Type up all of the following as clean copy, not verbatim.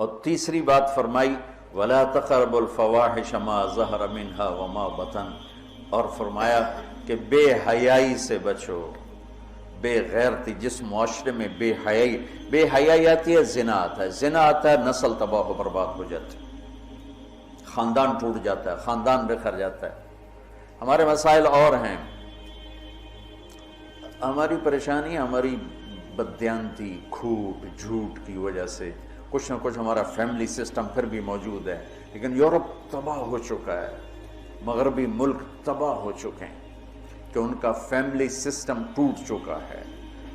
اور تیسری بات فرمائی وَلَا تَقْرَبُوا الْفَوَاحِشَ مَا ظَهَرَ مِنْهَا وَمَا بَطَنَ، اور فرمایا کہ بے حیائی سے بچو، بے غیرتی، جس معاشرے میں بے حیائی آتی ہے زنا آتا ہے، زنا آتا ہے نسل تباہ و برباد ہو جاتی ہے، خاندان ٹوٹ جاتا ہے، خاندان بکھر جاتا ہے۔ ہمارے مسائل اور ہیں، ہماری پریشانی ہماری بددیانتی، کھوٹ، جھوٹ کی وجہ سے کچھ نہ کچھ ہمارا فیملی سسٹم پھر بھی موجود ہے، لیکن یورپ تباہ ہو چکا ہے، مغربی ملک تباہ ہو چکے ہیں کہ ان کا فیملی سسٹم ٹوٹ چکا ہے،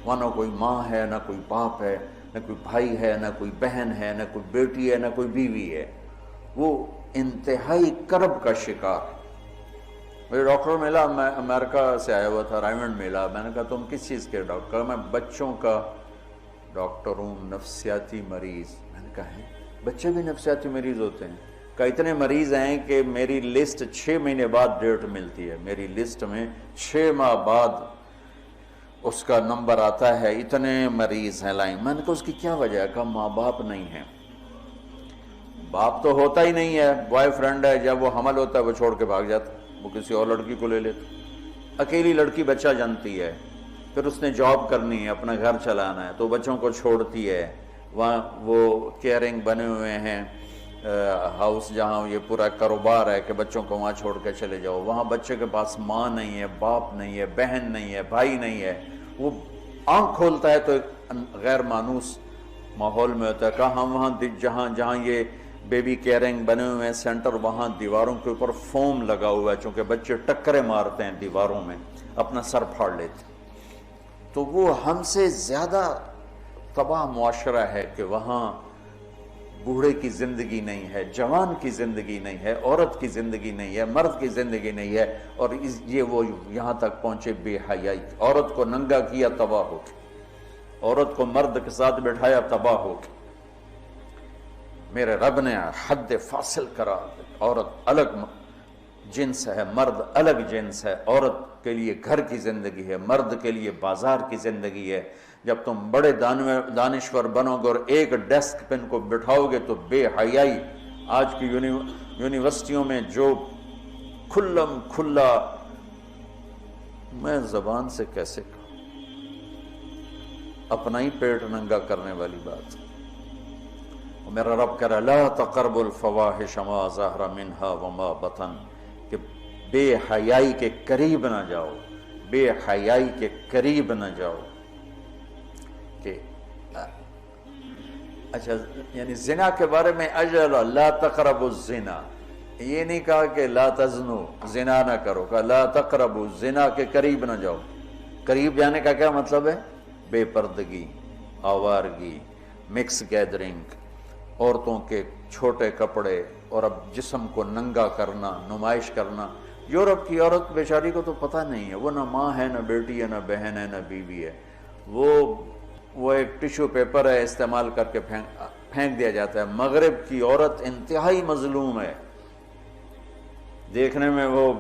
وہاں نہ کوئی ماں ہے، نہ کوئی باپ ہے، نہ کوئی بھائی ہے، نہ کوئی بہن ہے، نہ کوئی بیٹی ہے، نہ کوئی بیوی ہے، وہ انتہائی کرب کا شکار ہے۔ مجھے ڈاکٹر ملا، میں امریکہ سے آیا ہوا تھا، رائمنڈ ملا، میں نے کہا تم کس چیز کے ڈاکٹر؟ میں بچوں کا ڈاکٹر ہوں، نفسیاتی مریض۔ میں نے کہا ہے بچے بھی نفسیاتی مریض ہوتے ہیں؟ کہ اتنے مریض ہیں کہ میری لسٹ 6 مہینے بعد ڈیٹ ملتی ہے، میری لسٹ میں 6 ماہ بعد اس کا نمبر آتا ہے، اتنے مریض ہیں لائن۔ میں نے کہا اس کی کیا وجہ ہے؟ کہا ماں باپ نہیں ہیں۔ باپ تو ہوتا ہی نہیں ہے، بوائے فرینڈ ہے، جب وہ حمل ہوتا ہے وہ چھوڑ کے بھاگ جاتا ہے، وہ کسی اور لڑکی کو لے لیتا، اکیلی لڑکی بچہ جانتی ہے، پھر اس نے جاب کرنی ہے، اپنا گھر چلانا ہے، تو بچوں کو چھوڑتی ہے۔ وہاں وہ کیئرنگ بنے ہوئے ہیں ہاؤس، جہاں یہ پورا کاروبار ہے کہ بچوں کو وہاں چھوڑ کے چلے جاؤ، وہاں بچے کے پاس ماں نہیں ہے، باپ نہیں ہے، بہن نہیں ہے، بھائی نہیں ہے، وہ آنکھ کھولتا ہے تو ایک غیر مانوس ماحول میں ہوتا ہے۔ کہا ہم وہاں جہاں یہ بیبی کیئرنگ بنے ہوئے ہیں سینٹر، وہاں دیواروں کے اوپر فوم لگا ہوا ہے، چونکہ بچے ٹکرے مارتے ہیں دیواروں میں، اپنا سر پھاڑ لیتے ہیں، تو وہ ہم سے زیادہ تباہ معاشرہ ہے کہ وہاں بوڑھے کی زندگی نہیں ہے، جوان کی زندگی نہیں ہے، عورت کی زندگی نہیں ہے، مرد کی زندگی نہیں ہے، اور یہ وہ یہاں تک پہنچے بے حیائی، عورت کو ننگا کیا تباہ ہو کے، عورت کو مرد کے ساتھ بٹھایا تباہ ہو کے۔ میرے رب نے حد فاصل کرا، عورت الگ جنس ہے، مرد الگ جنس ہے، عورت کے لیے گھر کی زندگی ہے، مرد کے لیے بازار کی زندگی ہے۔ جب تم بڑے دانشور بنو گے اور ایک ڈیسک پہ ان کو بٹھاؤ گے تو بے حیائی، آج کی یونیورسٹیوں میں جو کھلم کھلا، میں زبان سے کیسے کہوں، اپنا ہی پیٹ ننگا کرنے والی بات۔ میرا رب کہہ رہا لا تقربوا الفواحش ما ظہر منہا وما بطن، کہ بے حیائی کے قریب نہ جاؤ، بے حیائی کے قریب نہ جاؤ۔ کہ اچھا، یعنی زنا کے بارے میں اجل لا تقربوا الزنا، یہ نہیں کہا کہ لا تزنو، زنا نہ کرو، کہا لا تقربوا، زنا کے قریب نہ جاؤ۔ قریب جانے کا کیا مطلب ہے؟ بے پردگی، آوارگی، مکس گیدرنگ، عورتوں کے چھوٹے کپڑے، اور اب جسم کو ننگا کرنا، نمائش کرنا۔ یورپ کی عورت بیچاری کو تو پتہ نہیں ہے، وہ نہ ماں ہے، نہ بیٹی ہے، نہ بہن ہے، نہ بیوی ہے، وہ ایک ٹیشو پیپر ہے، استعمال کر کے پھینک دیا جاتا ہے۔ مغرب کی عورت انتہائی مظلوم ہے، دیکھنے میں وہ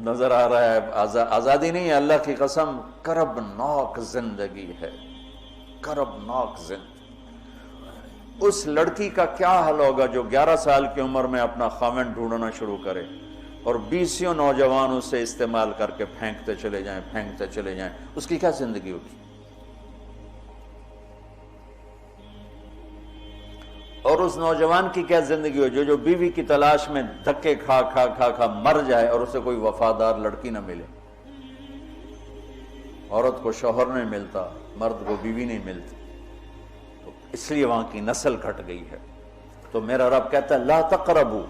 نظر آ رہا ہے آزادی نہیں ہے، اللہ کی قسم کربناک زندگی ہے، کربناک زندگی۔ اس لڑکی کا کیا حل ہوگا جو 11 سال کی عمر میں اپنا خاوند ڈھونڈنا شروع کرے اور 20 نوجوان اسے استعمال کر کے پھینکتے چلے جائیں، اس کی کیا زندگی ہوگی؟ اور اس نوجوان کی کیا زندگی ہو جو بیوی کی تلاش میں دھکے کھا مر جائے اور اسے کوئی وفادار لڑکی نہ ملے۔ عورت کو شوہر نہیں ملتا، مرد کو بیوی نہیں ملتی، تو اس لیے وہاں کی نسل گھٹ گئی ہے۔ تو میرا رب کہتا ہے لا تقربو،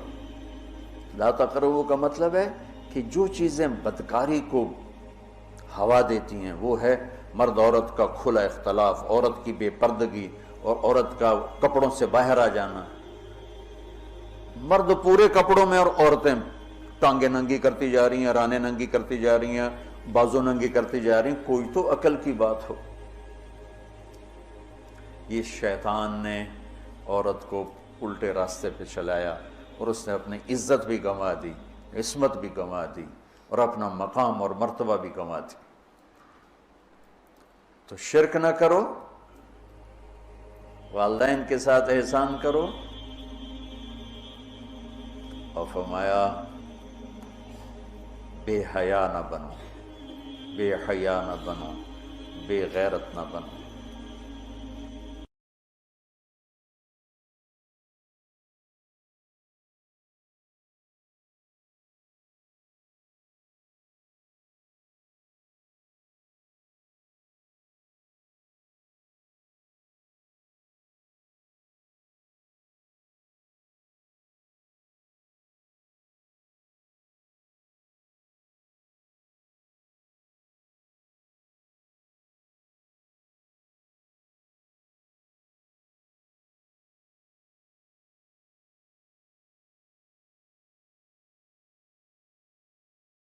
لا تقربو کا مطلب ہے کہ جو چیزیں بدکاری کو ہوا دیتی ہیں وہ ہے مرد عورت کا کھلا اختلاف، عورت کی بے پردگی، اور عورت کا کپڑوں سے باہر آ جانا۔ مرد پورے کپڑوں میں اور عورتیں ٹانگیں ننگی کرتی جا رہی ہیں، رانیں ننگی کرتی جا رہی ہیں، بازو ننگی کرتی جا رہی ہیں، کوئی تو عقل کی بات ہو۔ یہ شیطان نے عورت کو الٹے راستے پہ چلایا اور اس نے اپنی عزت بھی گنوا دی، عصمت بھی گنوا دی، اور اپنا مقام اور مرتبہ بھی گنوا دی۔ تو شرک نہ کرو، والدین کے ساتھ احسان کرو، فرمایا بے حیا نہ بنو، بے حیا نہ بنو، بے غیرت نہ بنو،